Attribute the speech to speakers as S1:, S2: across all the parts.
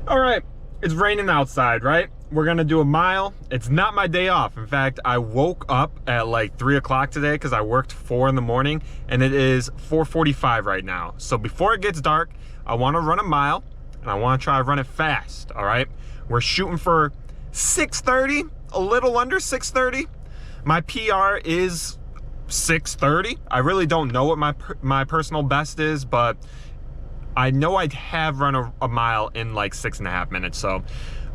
S1: All right, it's raining outside, right? We're gonna do a mile. It's not my day off. In fact, I woke up at like 3 o'clock today because I worked 4 in the morning, and it is 4:45 right now. So before it gets dark, I wanna run a mile, and I wanna try to run it fast, all right? We're shooting for 6:30, a little under 6:30. My PR is 6:30. I really don't know what my personal best is, but I know I have run a mile in like 6.5 minutes. So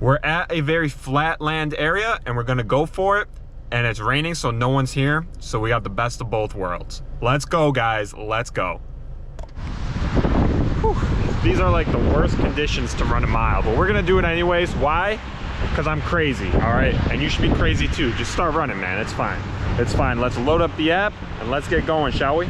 S1: we're at a very flat land area and we're gonna go for it. And it's raining, so no one's here. So we got the best of both worlds. Let's go, guys, let's go. Whew. These are like the worst conditions to run a mile, but we're gonna do it anyways. Why? Because I'm crazy, all right? And you should be crazy too. Just start running, man, it's fine. It's fine, let's load up the app and let's get going, shall we?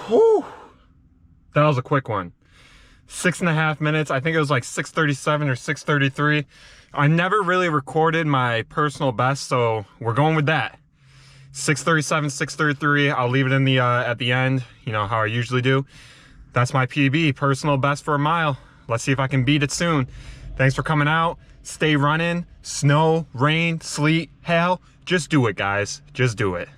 S1: Whew. That was a quick one. 6.5 minutes. I think it was like 6:37 or 6:33. I never really recorded my personal best, so we're going with that. 6:37, 6:33. I'll leave it in the at the end, you know, how I usually do. That's my PB, personal best for a mile. Let's see if I can beat it soon. Thanks for coming out. Stay running. Snow, rain, sleet, hail. Just do it, guys. Just do it.